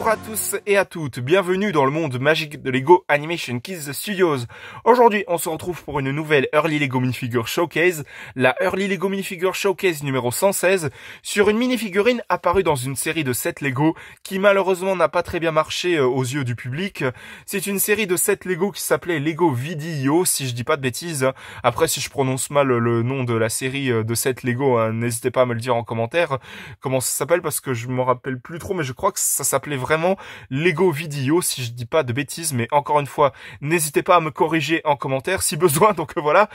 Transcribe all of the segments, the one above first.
Bonjour à tous et à toutes, bienvenue dans le monde magique de Lego Animation Kids Studios. Aujourd'hui, on se retrouve pour une nouvelle Early Lego Minifigure Showcase, la Early Lego Minifigure Showcase numéro 116, sur une minifigurine apparue dans une série de 7 Lego qui malheureusement n'a pas très bien marché aux yeux du public. C'est une série de 7 Lego qui s'appelait Lego Video, si je dis pas de bêtises. Après, si je prononce mal le nom de la série de 7 Lego, n'hésitez pas à me le dire en commentaire comment ça s'appelle, parce que je me rappelle plus trop, mais je crois que ça s'appelait vraiment Lego Video, si je dis pas de bêtises, mais encore une fois, n'hésitez pas à me corriger en commentaire si besoin, donc voilà.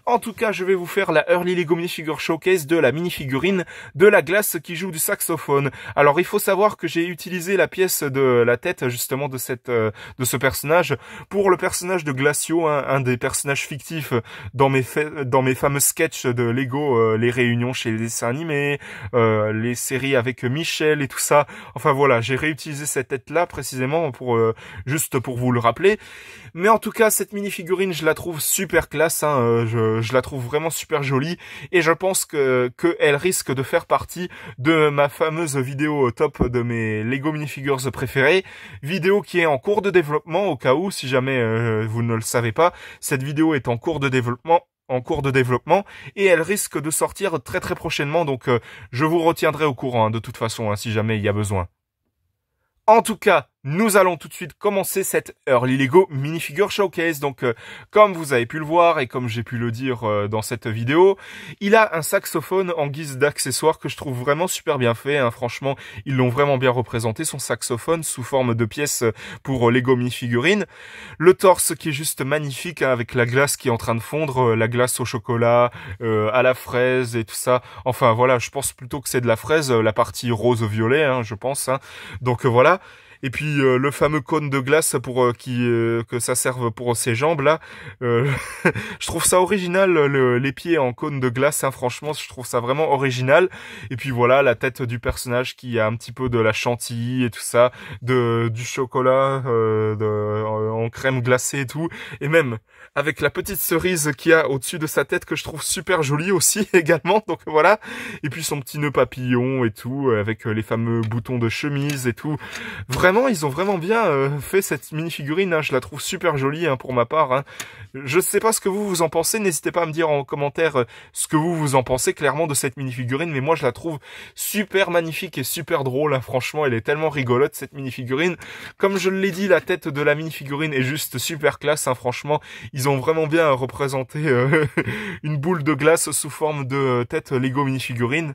En tout cas, je vais vous faire la Early Lego Minifigure Showcase de la minifigurine de la glace qui joue du saxophone. Alors, il faut savoir que j'ai utilisé la pièce de la tête, justement, de ce personnage, pour le personnage de Glacio, un des personnages fictifs dans mes fameux sketchs de Lego, les réunions chez les dessins animés, les séries avec Michel et tout ça. Enfin voilà, j'ai réutilisé cette tête-là précisément pour juste pour vous le rappeler. Mais en tout cas, cette mini-figurine, je la trouve super classe, je la trouve vraiment super jolie et je pense que elle risque de faire partie de ma fameuse vidéo top de mes Lego minifigures préférées, vidéo qui est en cours de développement au cas où, si jamais vous ne le savez pas, cette vidéo est en cours de développement et elle risque de sortir très très prochainement, donc je vous retiendrai au courant de toute façon si jamais il y a besoin. En tout cas, nous allons tout de suite commencer cette Early Lego Minifigure Showcase. Donc, comme vous avez pu le voir et comme j'ai pu le dire dans cette vidéo, il a un saxophone en guise d'accessoire que je trouve vraiment super bien fait. Franchement, ils l'ont vraiment bien représenté, son saxophone, sous forme de pièce pour Lego Minifigurine. Le torse qui est juste magnifique, avec la glace qui est en train de fondre, la glace au chocolat, à la fraise et tout ça. Enfin, voilà, je pense plutôt que c'est de la fraise, la partie rose-violet, je pense. Donc, voilà. Et puis le fameux cône de glace pour que ça serve pour ses jambes là, je trouve ça original, les pieds en cône de glace, franchement je trouve ça vraiment original. Et puis voilà, la tête du personnage qui a un petit peu de la chantilly et tout ça, du chocolat en crème glacée et tout, et même avec la petite cerise qu'il y a au-dessus de sa tête que je trouve super jolie aussi également, donc voilà. Et puis son petit nœud papillon et tout, avec les fameux boutons de chemise et tout. Vraiment, ils ont vraiment bien fait cette mini-figurine, je la trouve super jolie pour ma part. Je sais pas ce que vous en pensez, n'hésitez pas à me dire en commentaire ce que vous en pensez clairement de cette mini-figurine, mais moi je la trouve super magnifique et super drôle, franchement elle est tellement rigolote cette mini-figurine. Comme je l'ai dit, la tête de la mini-figurine est juste super classe, franchement ils ont vraiment bien représenté une boule de glace sous forme de tête Lego mini-figurine.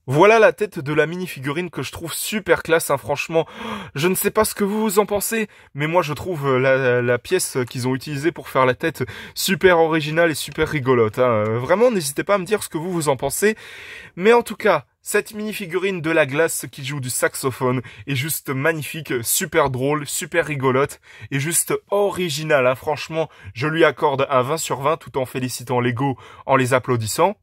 Voilà la tête de la mini-figurine que je trouve super classe, franchement. Je ne sais pas ce que vous en pensez, mais moi je trouve la pièce qu'ils ont utilisée pour faire la tête super originale et super rigolote. Vraiment, n'hésitez pas à me dire ce que vous en pensez. Mais en tout cas, cette mini-figurine de la glace qui joue du saxophone est juste magnifique, super drôle, super rigolote et juste originale. Franchement, je lui accorde un 20 sur 20 tout en félicitant Lego en les applaudissant.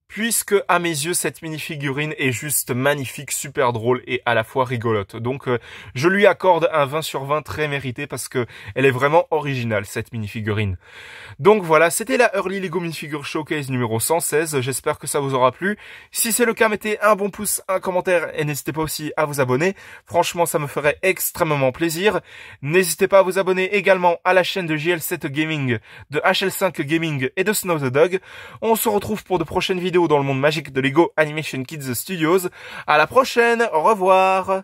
Puisque, à mes yeux, cette mini-figurine est juste magnifique, super drôle et à la fois rigolote. Donc, je lui accorde un 20 sur 20 très mérité parce que elle est vraiment originale, cette mini-figurine. Donc voilà, c'était la Early Lego Minifigure Showcase numéro 116. J'espère que ça vous aura plu. Si c'est le cas, mettez un bon pouce, un commentaire et n'hésitez pas aussi à vous abonner. Franchement, ça me ferait extrêmement plaisir. N'hésitez pas à vous abonner également à la chaîne de JL7 Gaming, de HL5 Gaming et de Snow the Dog. On se retrouve pour de prochaines vidéos dans le monde magique de Lego Animation Kids Studios. À la prochaine, au revoir.